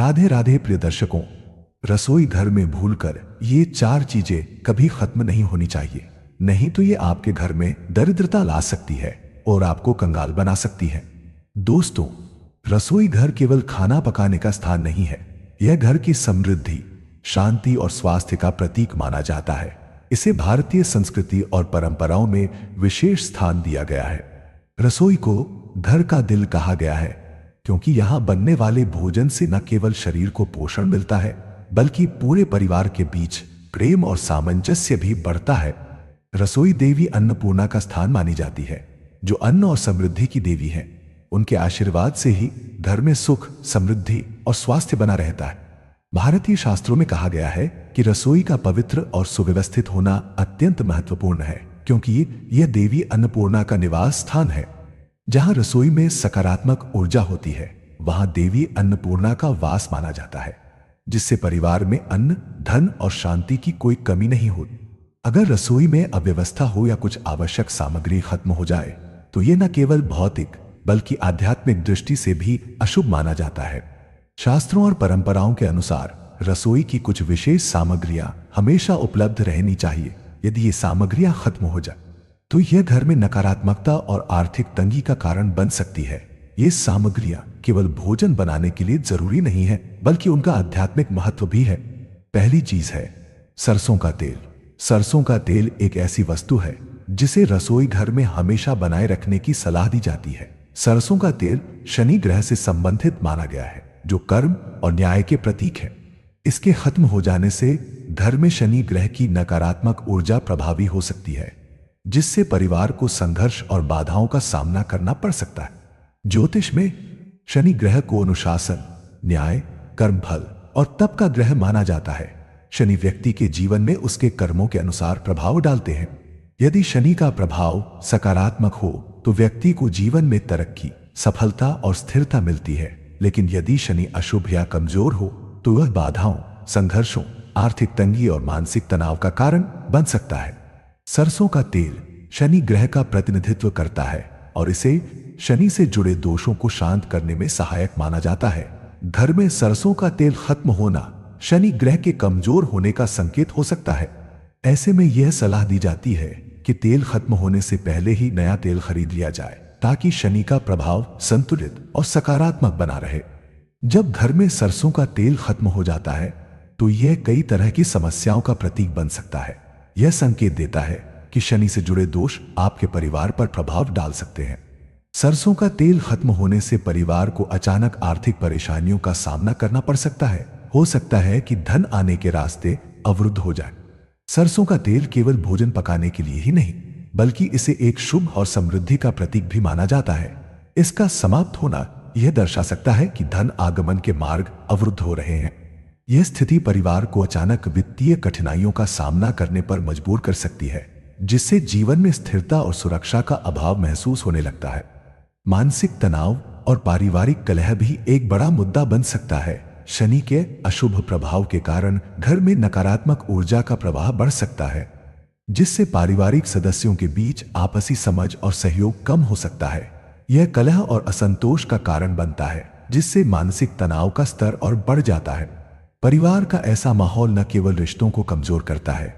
राधे राधे प्रिय दर्शकों। रसोई घर में भूलकर ये 4 चीजें कभी खत्म नहीं होनी चाहिए, नहीं तो ये आपके घर में दरिद्रता ला सकती है और आपको कंगाल बना सकती है। दोस्तों, रसोई घर केवल खाना पकाने का स्थान नहीं है, यह घर की समृद्धि, शांति और स्वास्थ्य का प्रतीक माना जाता है। इसे भारतीय संस्कृति और परंपराओं में विशेष स्थान दिया गया है। रसोई को घर का दिल कहा गया है क्योंकि यहां बनने वाले भोजन से न केवल शरीर को पोषण मिलता है, बल्कि पूरे परिवार के बीच प्रेम और सामंजस्य भी बढ़ता है। रसोई देवी अन्नपूर्णा का स्थान मानी जाती है, जो अन्न और समृद्धि की देवी है। उनके आशीर्वाद से ही घर में सुख, समृद्धि और स्वास्थ्य बना रहता है। भारतीय शास्त्रों में कहा गया है कि रसोई का पवित्र और सुव्यवस्थित होना अत्यंत महत्वपूर्ण है, क्योंकि यह देवी अन्नपूर्णा का निवास स्थान है। जहां रसोई में सकारात्मक ऊर्जा होती है, वहां देवी अन्नपूर्णा का वास माना जाता है, जिससे परिवार में अन्न, धन और शांति की कोई कमी नहीं होती। अगर रसोई में अव्यवस्था हो या कुछ आवश्यक सामग्री खत्म हो जाए, तो यह न केवल भौतिक बल्कि आध्यात्मिक दृष्टि से भी अशुभ माना जाता है। शास्त्रों और परंपराओं के अनुसार रसोई की कुछ विशेष सामग्रियां हमेशा उपलब्ध रहनी चाहिए। यदि ये सामग्रियां खत्म हो जाए, तो यह घर में नकारात्मकता और आर्थिक तंगी का कारण बन सकती है। ये सामग्रियां केवल भोजन बनाने के लिए जरूरी नहीं है, बल्कि उनका आध्यात्मिक महत्व भी है। पहली चीज है सरसों का तेल। सरसों का तेल एक ऐसी वस्तु है जिसे रसोई घर में हमेशा बनाए रखने की सलाह दी जाती है। सरसों का तेल शनि ग्रह से संबंधित माना गया है, जो कर्म और न्याय के प्रतीक है। इसके खत्म हो जाने से घर में शनि ग्रह की नकारात्मक ऊर्जा प्रभावी हो सकती है, जिससे परिवार को संघर्ष और बाधाओं का सामना करना पड़ सकता है। ज्योतिष में शनि ग्रह को अनुशासन, न्याय, कर्मफल और तप का ग्रह माना जाता है। शनि व्यक्ति के जीवन में उसके कर्मों के अनुसार प्रभाव डालते हैं। यदि शनि का प्रभाव सकारात्मक हो तो व्यक्ति को जीवन में तरक्की, सफलता और स्थिरता मिलती है। लेकिन यदि शनि अशुभ या कमजोर हो तो वह बाधाओं, संघर्षों, आर्थिक तंगी और मानसिक तनाव का कारण बन सकता है। सरसों का तेल शनि ग्रह का प्रतिनिधित्व करता है और इसे शनि से जुड़े दोषों को शांत करने में सहायक माना जाता है। घर में सरसों का तेल खत्म होना शनि ग्रह के कमजोर होने का संकेत हो सकता है। ऐसे में यह सलाह दी जाती है कि तेल खत्म होने से पहले ही नया तेल खरीद लिया जाए, ताकि शनि का प्रभाव संतुलित और सकारात्मक बना रहे। जब घर में सरसों का तेल खत्म हो जाता है, तो यह कई तरह की समस्याओं का प्रतीक बन सकता है। यह संकेत देता है कि शनि से जुड़े दोष आपके परिवार पर प्रभाव डाल सकते हैं। सरसों का तेल खत्म होने से परिवार को अचानक आर्थिक परेशानियों का सामना करना पड़ सकता है। हो सकता है कि धन आने के रास्ते अवरुद्ध हो जाए। सरसों का तेल केवल भोजन पकाने के लिए ही नहीं, बल्कि इसे एक शुभ और समृद्धि का प्रतीक भी माना जाता है। इसका समाप्त होना यह दर्शा सकता है कि धन आगमन के मार्ग अवरुद्ध हो रहे हैं। यह स्थिति परिवार को अचानक वित्तीय कठिनाइयों का सामना करने पर मजबूर कर सकती है, जिससे जीवन में स्थिरता और सुरक्षा का अभाव महसूस होने लगता है। मानसिक तनाव और पारिवारिक कलह भी एक बड़ा मुद्दा बन सकता है। शनि के अशुभ प्रभाव के कारण घर में नकारात्मक ऊर्जा का प्रवाह बढ़ सकता है, जिससे पारिवारिक सदस्यों के बीच आपसी समझ और सहयोग कम हो सकता है। यह कलह और असंतोष का कारण बनता है, जिससे मानसिक तनाव का स्तर और बढ़ जाता है। परिवार का ऐसा माहौल न केवल रिश्तों को कमजोर करता है,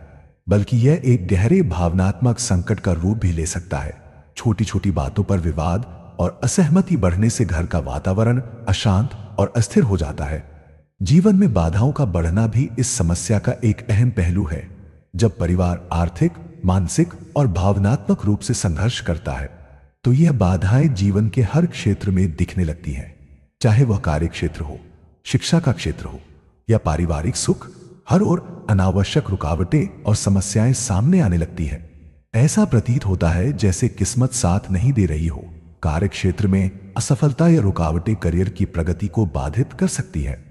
बल्कि यह एक गहरे भावनात्मक संकट का रूप भी ले सकता है। छोटी छोटी बातों पर विवाद और असहमति बढ़ने से घर का वातावरण अशांत और अस्थिर हो जाता है। जीवन में बाधाओं का बढ़ना भी इस समस्या का एक अहम पहलू है। जब परिवार आर्थिक, मानसिक और भावनात्मक रूप से संघर्ष करता है, तो यह बाधाएं जीवन के हर क्षेत्र में दिखने लगती हैं। चाहे वह कार्य क्षेत्र हो, शिक्षा का क्षेत्र हो या पारिवारिक सुख, हर ओर अनावश्यक रुकावटें और समस्याएं सामने आने लगती हैं। ऐसा प्रतीत होता है जैसे किस्मत साथ नहीं दे रही हो। कार्य क्षेत्र में असफलता या रुकावटें करियर की प्रगति को बाधित कर सकती है।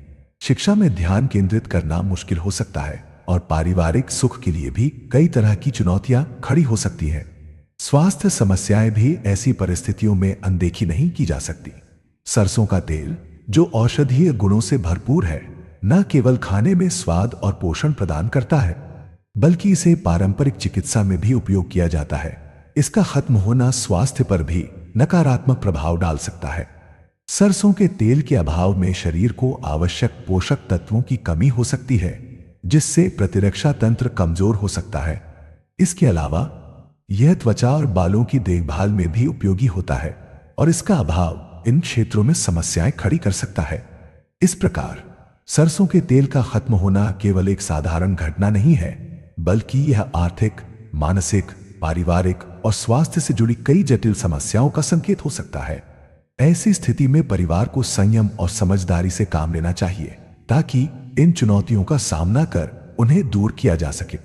शिक्षा में ध्यान केंद्रित करना मुश्किल हो सकता है और पारिवारिक सुख के लिए भी कई तरह की चुनौतियां खड़ी हो सकती हैं। स्वास्थ्य समस्याएं भी ऐसी परिस्थितियों में अनदेखी नहीं की जा सकती। सरसों का तेल, जो औषधीय गुणों से भरपूर है, न केवल खाने में स्वाद और पोषण प्रदान करता है, बल्कि इसे पारंपरिक चिकित्सा में भी उपयोग किया जाता है। इसका खत्म होना स्वास्थ्य पर भी नकारात्मक प्रभाव डाल सकता है। सरसों के तेल के अभाव में शरीर को आवश्यक पोषक तत्वों की कमी हो सकती है, जिससे प्रतिरक्षा तंत्र कमजोर हो सकता है। इसके अलावा यह त्वचा और बालों की देखभाल में भी उपयोगी होता है और इसका अभाव इन क्षेत्रों में समस्याएं खड़ी कर सकता है। इस प्रकार सरसों के तेल का खत्म होना केवल एक साधारण घटना नहीं है, बल्कि यह आर्थिक, मानसिक, पारिवारिक और स्वास्थ्य से जुड़ी कई जटिल समस्याओं का संकेत हो सकता है। ऐसी स्थिति में परिवार को संयम और समझदारी से काम लेना चाहिए ताकि इन चुनौतियों का सामना कर उन्हें दूर किया जा सके।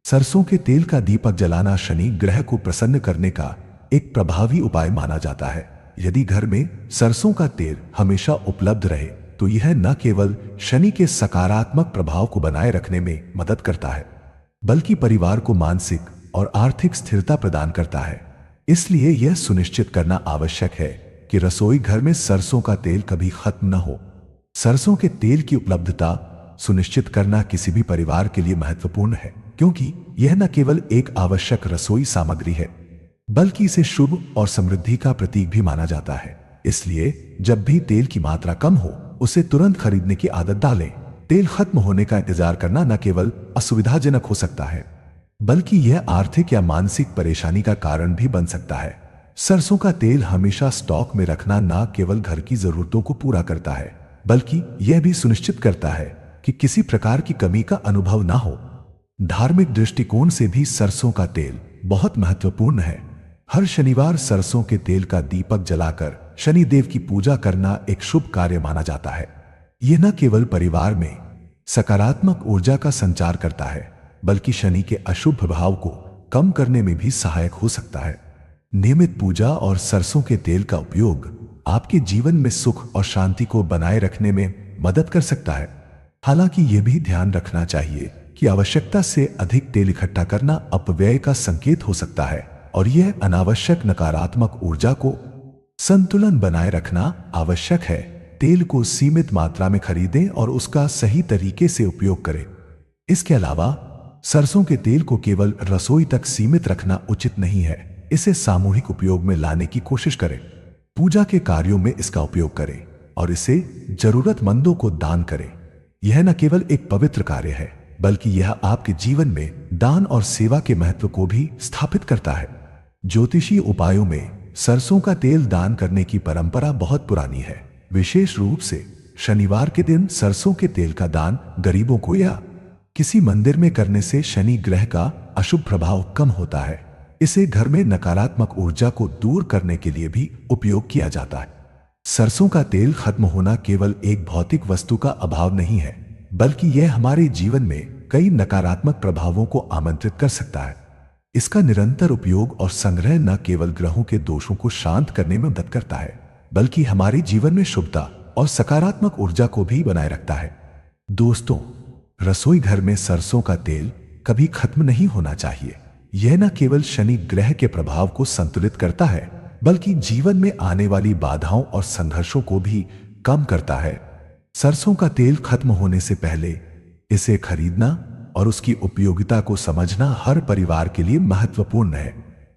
सरसों के तेल का दीपक जलाना शनि ग्रह को प्रसन्न करने का एक प्रभावी उपाय माना जाता है। यदि घर में सरसों का तेल हमेशा उपलब्ध रहे तो यह न केवल शनि के सकारात्मक प्रभाव को बनाए रखने में मदद करता है, बल्कि परिवार को मानसिक और आर्थिक स्थिरता प्रदान करता है। इसलिए यह सुनिश्चित करना आवश्यक है कि रसोई घर में सरसों का तेल कभी खत्म न हो। सरसों के तेल की उपलब्धता सुनिश्चित करना किसी भी परिवार के लिए महत्वपूर्ण है, क्योंकि यह न केवल एक आवश्यक रसोई सामग्री है, बल्कि इसे शुभ और समृद्धि का प्रतीक भी माना जाता है। इसलिए जब भी तेल की मात्रा कम हो, उसे तुरंत खरीदने की आदत डालें। तेल खत्म होने का इंतजार करना न केवल असुविधाजनक हो सकता है, बल्कि यह आर्थिक या मानसिक परेशानी का कारण भी बन सकता है। सरसों का तेल हमेशा स्टॉक में रखना न केवल घर की जरूरतों को पूरा करता है, बल्कि यह भी सुनिश्चित करता है कि किसी प्रकार की कमी का अनुभव ना हो। धार्मिक दृष्टिकोण से भी सरसों का तेल बहुत महत्वपूर्ण है। हर शनिवार सरसों के तेल का दीपक जलाकर शनिदेव की पूजा करना एक शुभ कार्य माना जाता है। यह न केवल परिवार में सकारात्मक ऊर्जा का संचार करता है, बल्कि शनि के अशुभ प्रभाव को कम करने में भी सहायक हो सकता है। नियमित पूजा और सरसों के तेल का उपयोग आपके जीवन में सुख और शांति को बनाए रखने में मदद कर सकता है। हालांकि यह भी ध्यान रखना चाहिए कि आवश्यकता से अधिक तेल इकट्ठा करना अपव्यय का संकेत हो सकता है और यह अनावश्यक नकारात्मक ऊर्जा को संतुलन बनाए रखना आवश्यक है। तेल को सीमित मात्रा में खरीदें और उसका सही तरीके से उपयोग करें। इसके अलावा सरसों के तेल को केवल रसोई तक सीमित रखना उचित नहीं है। इसे सामूहिक उपयोग में लाने की कोशिश करें। पूजा के कार्यों में इसका उपयोग करें और इसे जरूरतमंदों को दान करें। यह न केवल एक पवित्र कार्य है, बल्कि यह आपके जीवन में दान और सेवा के महत्व को भी स्थापित करता है। ज्योतिषीय उपायों में सरसों का तेल दान करने की परंपरा बहुत पुरानी है। विशेष रूप से शनिवार के दिन सरसों के तेल का दान गरीबों को या किसी मंदिर में करने से शनि ग्रह का अशुभ प्रभाव कम होता है। इसे घर में नकारात्मक ऊर्जा को दूर करने के लिए भी उपयोग किया जाता है। सरसों का तेल खत्म होना केवल एक भौतिक वस्तु का अभाव नहीं है, बल्कि यह हमारे जीवन में कई नकारात्मक प्रभावों को आमंत्रित कर सकता है। इसका निरंतर उपयोग और संग्रह न केवल ग्रहों के दोषों को शांत करने में मदद करता है, बल्कि हमारे जीवन में शुभता और सकारात्मक ऊर्जा को भी बनाए रखता है। दोस्तों, रसोई घर में सरसों का तेल कभी खत्म नहीं होना चाहिए। यह न केवल शनि ग्रह के प्रभाव को संतुलित करता है, बल्कि जीवन में आने वाली बाधाओं और संघर्षों को भी कम करता है। सरसों का तेल खत्म होने से पहले इसे खरीदना और उसकी उपयोगिता को समझना हर परिवार के लिए महत्वपूर्ण है।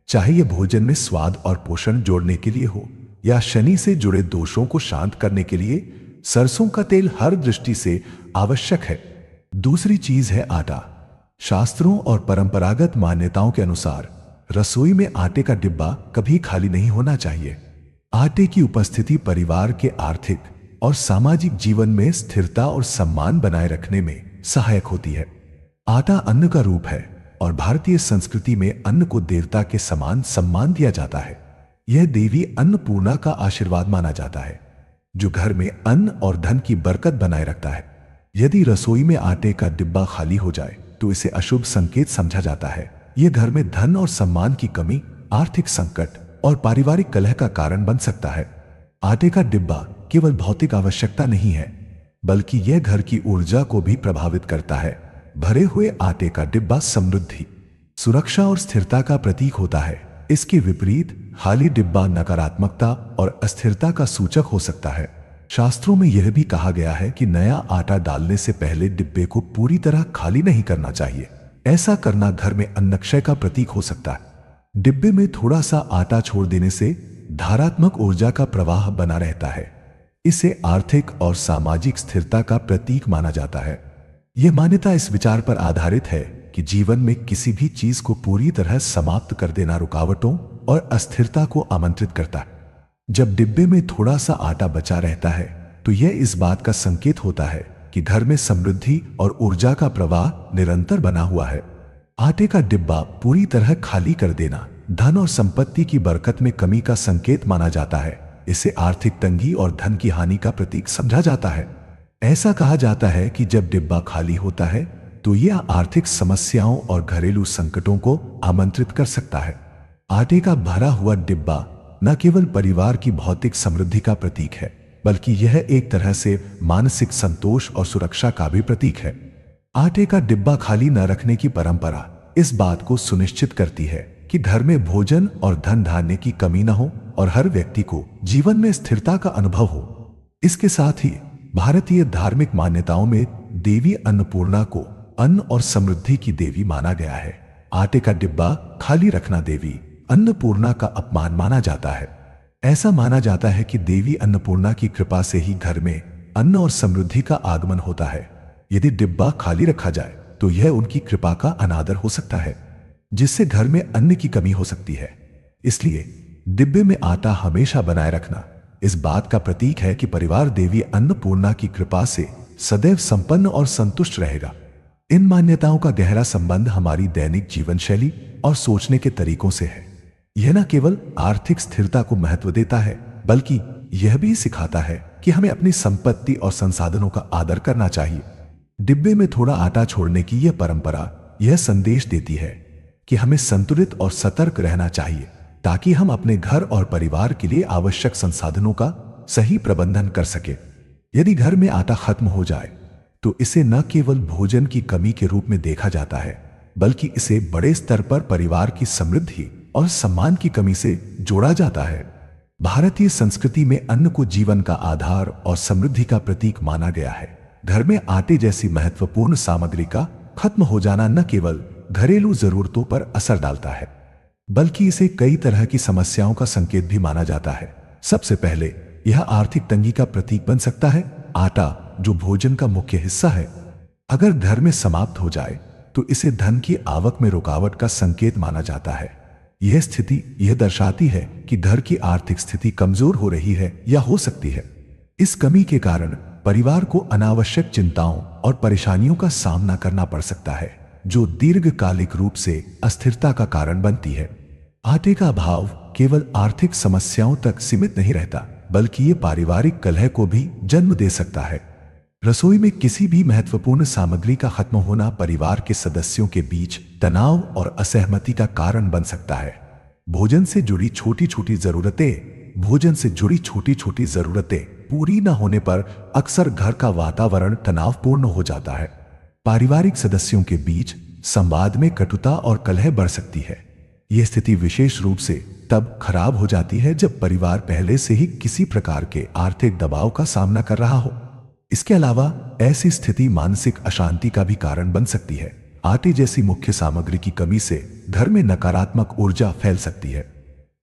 चाहे यह भोजन में स्वाद और पोषण जोड़ने के लिए हो या शनि से जुड़े दोषों को शांत करने के लिए, सरसों का तेल हर दृष्टि से आवश्यक है। दूसरी चीज है आटा। शास्त्रों और परंपरागत मान्यताओं के अनुसार रसोई में आटे का डिब्बा कभी खाली नहीं होना चाहिए। आटे की उपस्थिति परिवार के आर्थिक और सामाजिक जीवन में स्थिरता और सम्मान बनाए रखने में सहायक होती है। आटा अन्न का रूप है और भारतीय संस्कृति में अन्न को देवता के समान सम्मान दिया जाता है। यह देवी अन्नपूर्णा का आशीर्वाद माना जाता है, जो घर में अन्न और धन की बरकत बनाए रखता है। यदि रसोई में आटे का डिब्बा खाली हो जाए तो इसे अशुभ संकेत समझा जाता है। यह घर में धन और सम्मान की कमी, आर्थिक संकट और पारिवारिक कलह का कारण बन सकता है। आटे का डिब्बा केवल भौतिक आवश्यकता नहीं है, बल्कि यह घर की ऊर्जा को भी प्रभावित करता है। भरे हुए आटे का डिब्बा समृद्धि, सुरक्षा और स्थिरता का प्रतीक होता है। इसके विपरीत खाली डिब्बा नकारात्मकता और अस्थिरता का सूचक हो सकता है। शास्त्रों में यह भी कहा गया है कि नया आटा डालने से पहले डिब्बे को पूरी तरह खाली नहीं करना चाहिए। ऐसा करना घर में अन्नक्षय का प्रतीक हो सकता है। डिब्बे में थोड़ा सा आटा छोड़ देने से धारात्मक ऊर्जा का प्रवाह बना रहता है, इसे आर्थिक और सामाजिक स्थिरता का प्रतीक माना जाता है। यह मान्यता इस विचार पर आधारित है कि जीवन में किसी भी चीज को पूरी तरह समाप्त कर देना रुकावटों और अस्थिरता को आमंत्रित करता है। जब डिब्बे में थोड़ा सा आटा बचा रहता है तो यह इस बात का संकेत होता है कि घर में समृद्धि और ऊर्जा का प्रवाह निरंतर बना हुआ है। आटे का डिब्बा पूरी तरह खाली कर देना धन और संपत्ति की बरकत में कमी का संकेत माना जाता है। इसे आर्थिक तंगी और धन की हानि का प्रतीक समझा जाता है। ऐसा कहा जाता है कि जब डिब्बा खाली होता है तो यह आर्थिक समस्याओं और घरेलू संकटों को आमंत्रित कर सकता है। आटे का भरा हुआ डिब्बा न केवल परिवार की भौतिक समृद्धि का प्रतीक है, बल्कि यह एक तरह से मानसिक संतोष और सुरक्षा का भी प्रतीक है। आटे का डिब्बा खाली न रखने की परंपरा इस बात को सुनिश्चित करती है कि घर में भोजन और धन धान्य की कमी न हो और हर व्यक्ति को जीवन में स्थिरता का अनुभव हो। इसके साथ ही भारतीय धार्मिक मान्यताओं में देवी अन्नपूर्णा को अन्न और समृद्धि की देवी माना गया है। आटे का डिब्बा खाली रखना देवी अन्नपूर्णा का अपमान माना जाता है। ऐसा माना जाता है कि देवी अन्नपूर्णा की कृपा से ही घर में अन्न और समृद्धि का आगमन होता है। यदि डिब्बा खाली रखा जाए तो यह उनकी कृपा का अनादर हो सकता है, जिससे घर में अन्न की कमी हो सकती है। इसलिए डिब्बे में आटा हमेशा बनाए रखना इस बात का प्रतीक है कि परिवार देवी अन्नपूर्णा की कृपा से सदैव संपन्न और संतुष्ट रहेगा। इन मान्यताओं का गहरा संबंध हमारी दैनिक जीवन शैली और सोचने के तरीकों से है। यह न केवल आर्थिक स्थिरता को महत्व देता है, बल्कि यह भी सिखाता है कि हमें अपनी संपत्ति और संसाधनों का आदर करना चाहिए। डिब्बे में थोड़ा आटा छोड़ने की यह परंपरा यह संदेश देती है कि हमें संतुलित और सतर्क रहना चाहिए, ताकि हम अपने घर और परिवार के लिए आवश्यक संसाधनों का सही प्रबंधन कर सके। यदि घर में आटा खत्म हो जाए तो इसे न केवल भोजन की कमी के रूप में देखा जाता है, बल्कि इसे बड़े स्तर पर परिवार की समृद्धि और सम्मान की कमी से जोड़ा जाता है। भारतीय संस्कृति में अन्न को जीवन का आधार और समृद्धि का प्रतीक माना गया है। घर में आटे जैसी महत्वपूर्ण सामग्री का खत्म हो जाना न केवल घरेलू जरूरतों पर असर डालता है, बल्कि इसे कई तरह की समस्याओं का संकेत भी माना जाता है। सबसे पहले यह आर्थिक तंगी का प्रतीक बन सकता है। आटा, जो भोजन का मुख्य हिस्सा है, अगर घर में समाप्त हो जाए तो इसे धन की आवक में रुकावट का संकेत माना जाता है। यह स्थिति यह दर्शाती है कि घर की आर्थिक स्थिति कमजोर हो रही है या हो सकती है। इस कमी के कारण परिवार को अनावश्यक चिंताओं और परेशानियों का सामना करना पड़ सकता है, जो दीर्घकालिक रूप से अस्थिरता का कारण बनती है। आटे का अभाव केवल आर्थिक समस्याओं तक सीमित नहीं रहता, बल्कि ये पारिवारिक कलह को भी जन्म दे सकता है। रसोई में किसी भी महत्वपूर्ण सामग्री का खत्म होना परिवार के सदस्यों के बीच तनाव और असहमति का कारण बन सकता है। भोजन से जुड़ी छोटी छोटी जरूरतें पूरी न होने पर अक्सर घर का वातावरण तनावपूर्ण हो जाता है। पारिवारिक सदस्यों के बीच संवाद में कटुता और कलह बढ़ सकती है। यह स्थिति विशेष रूप से तब खराब हो जाती है जब परिवार पहले से ही किसी प्रकार के आर्थिक दबाव का सामना कर रहा हो। इसके अलावा ऐसी स्थिति मानसिक अशांति का भी कारण बन सकती है। आटे जैसी मुख्य सामग्री की कमी से घर में नकारात्मक ऊर्जा फैल सकती है।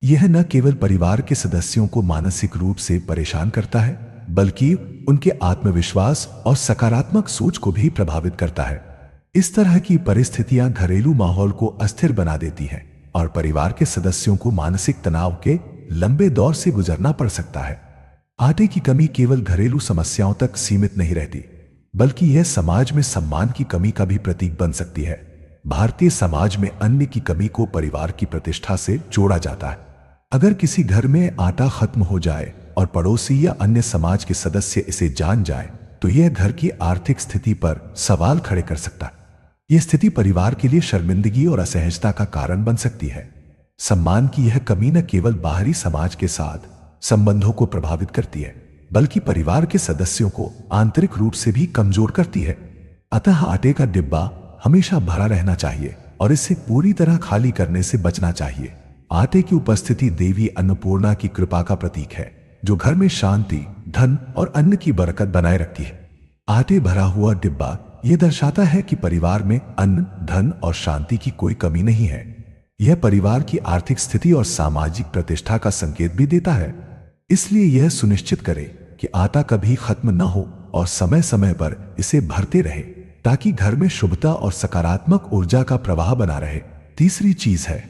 यह न केवल परिवार के सदस्यों को मानसिक रूप से परेशान करता है, बल्कि उनके आत्मविश्वास और सकारात्मक सोच को भी प्रभावित करता है। इस तरह की परिस्थितियां घरेलू माहौल को अस्थिर बना देती हैं और परिवार के सदस्यों को मानसिक तनाव के लंबे दौर से गुजरना पड़ सकता है। आटे की कमी केवल घरेलू समस्याओं तक सीमित नहीं रहती, बल्कि यह समाज में सम्मान की कमी का भी प्रतीक बन सकती है। भारतीय समाज में अन्न की कमी को परिवार की प्रतिष्ठा से जोड़ा जाता है। अगर किसी घर में आटा खत्म हो जाए और पड़ोसी या अन्य समाज के सदस्य इसे जान जाए तो यह घर की आर्थिक स्थिति पर सवाल खड़े कर सकता है। यह स्थिति परिवार के लिए शर्मिंदगी और असहजता का कारण बन सकती है। सम्मान की यह कमी न केवल बाहरी समाज के साथ संबंधों को प्रभावित करती है, बल्कि परिवार के सदस्यों को आंतरिक रूप से भी कमजोर करती है। अतः आटे का डिब्बा हमेशा भरा रहना चाहिए और इसे पूरी तरह खाली करने से बचना चाहिए। आटे की उपस्थिति देवी अन्नपूर्णा की कृपा का प्रतीक है, जो घर में शांति, धन और अन्न की बरकत बनाए रखती है। आटे भरा हुआ डिब्बा यह दर्शाता है कि परिवार में अन्न, धन और शांति की कोई कमी नहीं है। यह परिवार की आर्थिक स्थिति और सामाजिक प्रतिष्ठा का संकेत भी देता है। इसलिए यह सुनिश्चित करें कि आटा कभी खत्म न हो और समय समय पर इसे भरते रहे ताकि घर में शुभता और सकारात्मक ऊर्जा का प्रवाह बना रहे। तीसरी चीज है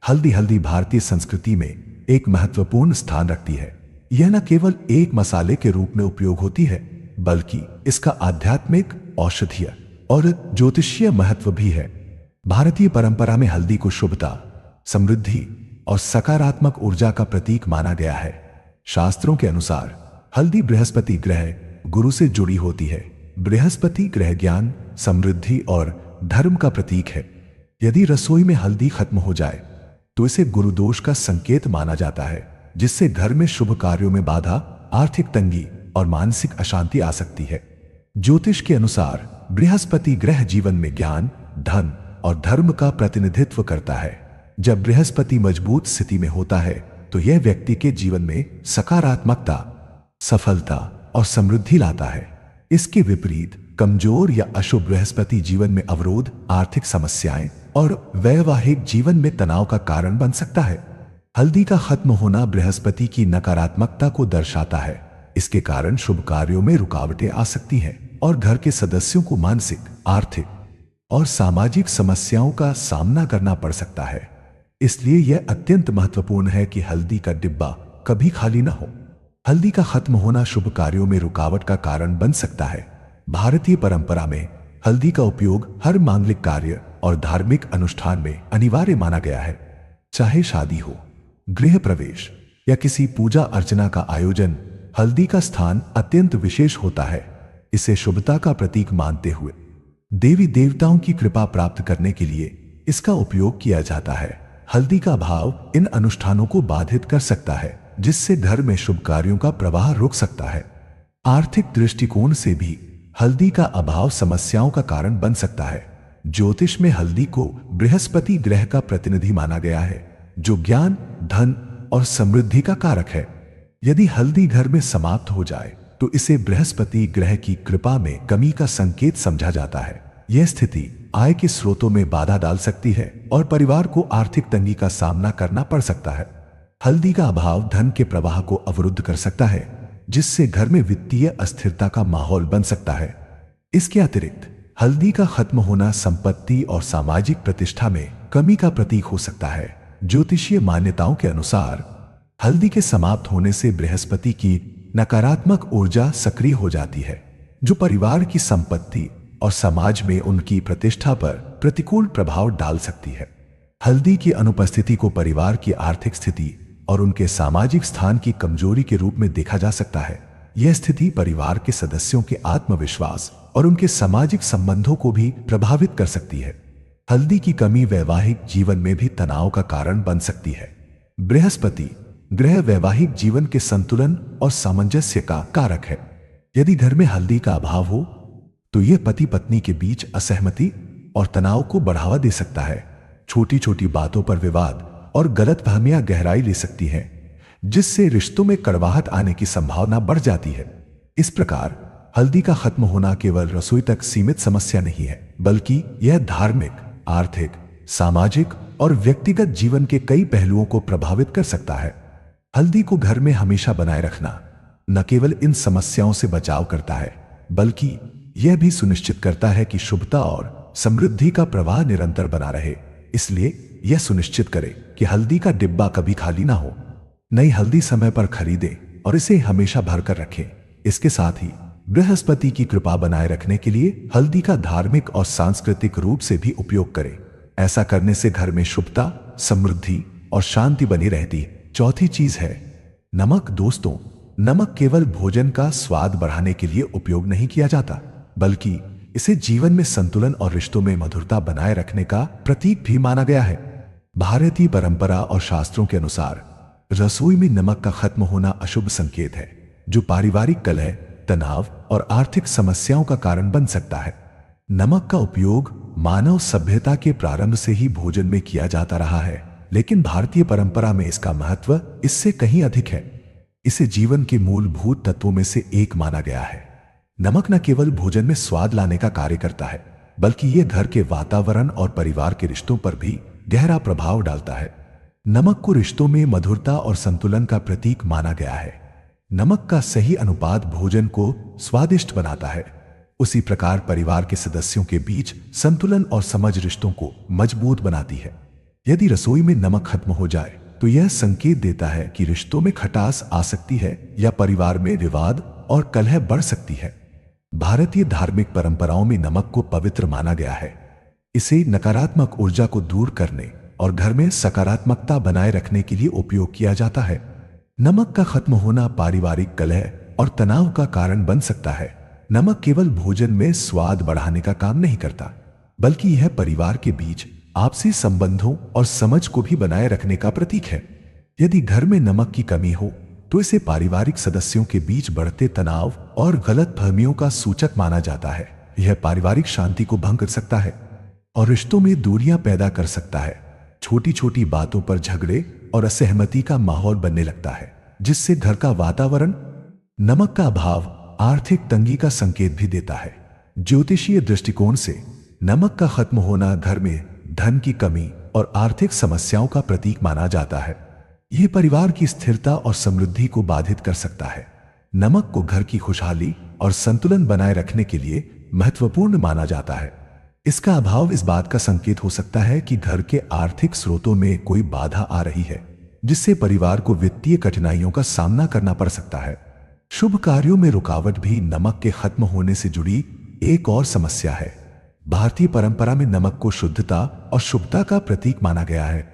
हल्दी। हल्दी भारतीय संस्कृति में एक महत्वपूर्ण स्थान रखती है। यह न केवल एक मसाले के रूप में उपयोग होती है बल्कि इसका आध्यात्मिक, औषधीय और ज्योतिषीय महत्व भी है। भारतीय परंपरा में हल्दी को शुभता, समृद्धि और सकारात्मक ऊर्जा का प्रतीक माना गया है। शास्त्रों के अनुसार हल्दी बृहस्पति ग्रह गुरु से जुड़ी होती है। बृहस्पति ग्रह ज्ञान, समृद्धि और धर्म का प्रतीक है। यदि रसोई में हल्दी खत्म हो जाए तो इसे गुरुदोष का संकेत माना जाता है, जिससे घर में शुभ कार्यों में बाधा, आर्थिक तंगी और मानसिक अशांति आ सकती है। ज्योतिष के अनुसार बृहस्पति ग्रह जीवन में ज्ञान, धन और धर्म का प्रतिनिधित्व करता है। जब बृहस्पति मजबूत स्थिति में होता है तो यह व्यक्ति के जीवन में सकारात्मकता, सफलता और समृद्धि लाता है। इसके विपरीत कमजोर या अशुभ बृहस्पति जीवन में अवरोध, आर्थिक समस्याएं और वैवाहिक जीवन में तनाव का कारण बन सकता है। हल्दी का खत्म होना बृहस्पति की नकारात्मकता को दर्शाता है। इसके कारण शुभ कार्यों में रुकावटें आ सकती हैं और घर के सदस्यों को मानसिक, आर्थिक और सामाजिक समस्याओं का सामना करना पड़ सकता है। इसलिए यह अत्यंत महत्वपूर्ण है कि हल्दी का डिब्बा कभी खाली न हो। हल्दी का खत्म होना शुभ कार्यों में रुकावट का कारण बन सकता है। भारतीय परंपरा में हल्दी का उपयोग हर मांगलिक कार्य और धार्मिक अनुष्ठान में अनिवार्य माना गया है। चाहे शादी हो, गृह प्रवेश या किसी पूजा अर्चना का आयोजन, हल्दी का स्थान अत्यंत विशेष होता है। इसे शुभता का प्रतीक मानते हुए देवी देवताओं की कृपा प्राप्त करने के लिए इसका उपयोग किया जाता है। हल्दी का अभाव इन अनुष्ठानों को बाधित कर सकता है, जिससे घर में शुभ कार्यों का प्रवाह रुक सकता है। आर्थिक दृष्टिकोण से भी हल्दी का अभाव समस्याओं का कारण बन सकता है। ज्योतिष में हल्दी को बृहस्पति ग्रह का प्रतिनिधि माना गया है, जो ज्ञान, धन और समृद्धि का कारक है। यदि हल्दी घर में समाप्त हो जाए तो इसे बृहस्पति ग्रह की कृपा में कमी का संकेत समझा जाता है। यह स्थिति आय के स्रोतों में बाधा डाल सकती है और परिवार को आर्थिक तंगी का सामना करना पड़ सकता है। हल्दी का अभाव धन के प्रवाह को अवरुद्ध कर सकता है, जिससे घर में वित्तीय अस्थिरता का माहौल बन सकता है। इसके अतिरिक्त हल्दी का खत्म होना संपत्ति और सामाजिक प्रतिष्ठा में कमी का प्रतीक हो सकता है। ज्योतिषीय मान्यताओं के अनुसार हल्दी के समाप्त होने से बृहस्पति की नकारात्मक ऊर्जा सक्रिय हो जाती है, जो परिवार की संपत्ति और समाज में उनकी प्रतिष्ठा पर प्रतिकूल प्रभाव डाल सकती है। हल्दी की अनुपस्थिति को परिवार की आर्थिक स्थिति और उनके सामाजिक स्थान की कमजोरी के रूप में देखा जा सकता है। यह स्थिति परिवार के सदस्यों के आत्मविश्वास और उनके सामाजिक संबंधों को भी प्रभावित कर सकती है। हल्दी की कमी वैवाहिक जीवन में भी तनाव का कारण बन सकती है। बृहस्पति ग्रह वैवाहिक जीवन के संतुलन और सामंजस्य का कारक है। यदि घर में हल्दी का अभाव हो तो यह पति पत्नी के बीच असहमति और तनाव को बढ़ावा दे सकता है। छोटी छोटी बातों पर विवाद और गलतफहमियां गहराई ले सकती हैं, जिससे रिश्तों में कड़वाहट आने की संभावना बढ़ जाती है। इस प्रकार हल्दी का खत्म होना केवल रसोई तक सीमित समस्या नहीं है, बल्कि यह धार्मिक, आर्थिक, सामाजिक और व्यक्तिगत जीवन के कई पहलुओं को प्रभावित कर सकता है। हल्दी को घर में हमेशा बनाए रखना न केवल इन समस्याओं से बचाव करता है, बल्कि यह भी सुनिश्चित करता है कि शुभता और समृद्धि का प्रवाह निरंतर बना रहे। इसलिए यह सुनिश्चित करें कि हल्दी का डिब्बा कभी खाली ना हो। नई हल्दी समय पर खरीदें और इसे हमेशा भरकर रखें। इसके साथ ही बृहस्पति की कृपा बनाए रखने के लिए हल्दी का धार्मिक और सांस्कृतिक रूप से भी उपयोग करें। ऐसा करने से घर में शुभता, समृद्धि और शांति बनी रहती है। चौथी चीज है नमक। दोस्तों, नमक केवल भोजन का स्वाद बढ़ाने के लिए उपयोग नहीं किया जाता, बल्कि इसे जीवन में संतुलन और रिश्तों में मधुरता बनाए रखने का प्रतीक भी माना गया है। भारतीय परंपरा और शास्त्रों के अनुसार रसोई में नमक का खत्म होना अशुभ संकेत है, जो पारिवारिक कलह, तनाव और आर्थिक समस्याओं का कारण बन सकता है। नमक का उपयोग मानव सभ्यता के प्रारंभ से ही भोजन में किया जाता रहा है, लेकिन भारतीय परंपरा में इसका महत्व इससे कहीं अधिक है। इसे जीवन के मूलभूत तत्वों में से एक माना गया है। नमक न केवल भोजन में स्वाद लाने का कार्य करता है, बल्कि यह घर के वातावरण और परिवार के रिश्तों पर भी गहरा प्रभाव डालता है। नमक को रिश्तों में मधुरता और संतुलन का प्रतीक माना गया है। नमक का सही अनुपात भोजन को स्वादिष्ट बनाता है, उसी प्रकार परिवार के सदस्यों के बीच संतुलन और समझ रिश्तों को मजबूत बनाती है। यदि रसोई में नमक खत्म हो जाए तो यह संकेत देता है कि रिश्तों में खटास आ सकती है या परिवार में विवाद और कलह बढ़ सकती है। भारतीय धार्मिक परंपराओं में नमक को पवित्र माना गया है। इसे नकारात्मक ऊर्जा को दूर करने और घर में सकारात्मकता बनाए रखने के लिए उपयोग किया जाता है। नमक का खत्म होना पारिवारिक कलह और तनाव का कारण बन सकता है। नमक केवल भोजन में स्वाद बढ़ाने का काम नहीं करता, बल्कि यह परिवार के बीच आपसी संबंधों और समझ को भी बनाए रखने का प्रतीक है। यदि घर में नमक की कमी हो तो इसे पारिवारिक सदस्यों के बीच बढ़ते तनाव और गलतफहमियों का सूचक माना जाता है। यह पारिवारिक शांति को भंग कर सकता है और रिश्तों में दूरियां पैदा कर सकता है। छोटी छोटी बातों पर झगड़े और असहमति का माहौल बनने लगता है, जिससे घर का वातावरण। नमक का अभाव आर्थिक तंगी का संकेत भी देता है। ज्योतिषीय दृष्टिकोण से नमक का खत्म होना घर में धन की कमी और आर्थिक समस्याओं का प्रतीक माना जाता है। यह परिवार की स्थिरता और समृद्धि को बाधित कर सकता है। नमक को घर की खुशहाली और संतुलन बनाए रखने के लिए महत्वपूर्ण माना जाता है। इसका अभाव इस बात का संकेत हो सकता है कि घर के आर्थिक स्रोतों में कोई बाधा आ रही है, जिससे परिवार को वित्तीय कठिनाइयों का सामना करना पड़ सकता है। शुभ कार्यों में रुकावट भी नमक के खत्म होने से जुड़ी एक और समस्या है। भारतीय परंपरा में नमक को शुद्धता और शुभता का प्रतीक माना गया है।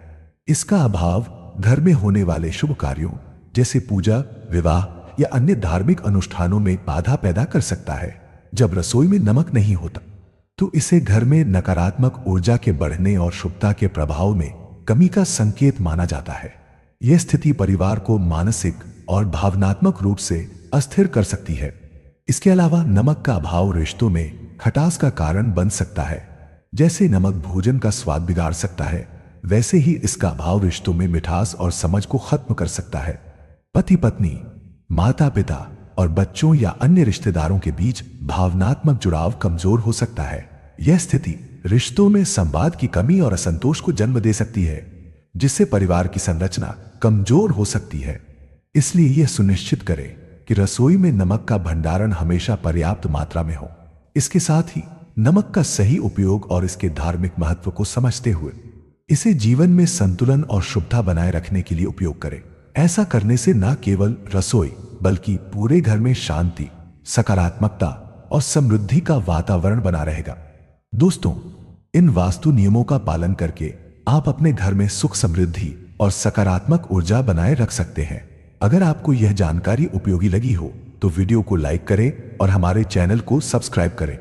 इसका अभाव घर में होने वाले शुभ कार्यों जैसे पूजा, विवाह या अन्य धार्मिक अनुष्ठानों में बाधा पैदा कर सकता है। जब रसोई में नमक नहीं होता तो इसे घर में नकारात्मक ऊर्जा के बढ़ने और शुभता के प्रभाव में कमी का संकेत माना जाता है। यह स्थिति परिवार को मानसिक और भावनात्मक रूप से अस्थिर कर सकती है। इसके अलावा नमक का अभाव रिश्तों में खटास का कारण बन सकता है। जैसे नमक भोजन का स्वाद बिगाड़ सकता है, वैसे ही इसका अभाव रिश्तों में मिठास और समझ को खत्म कर सकता है। पति पत्नी, माता पिता और बच्चों या अन्य रिश्तेदारों के बीच भावनात्मक जुड़ाव कमजोर हो सकता है। यह स्थिति रिश्तों में संवाद की कमी और असंतोष को जन्म दे सकती है, जिससे परिवार की संरचना कमजोर हो सकती है। इसलिए यह सुनिश्चित करें कि रसोई में नमक का भंडारण हमेशा पर्याप्त मात्रा में हो। इसके साथ ही नमक का सही उपयोग और इसके धार्मिक महत्व को समझते हुए इसे जीवन में संतुलन और शुभता बनाए रखने के लिए उपयोग करें। ऐसा करने से न केवल रसोई बल्कि पूरे घर में शांति, सकारात्मकता और समृद्धि का वातावरण बना रहेगा। दोस्तों, इन वास्तु नियमों का पालन करके आप अपने घर में सुख, समृद्धि और सकारात्मक ऊर्जा बनाए रख सकते हैं। अगर आपको यह जानकारी उपयोगी लगी हो तो वीडियो को लाइक करें और हमारे चैनल को सब्सक्राइब करें।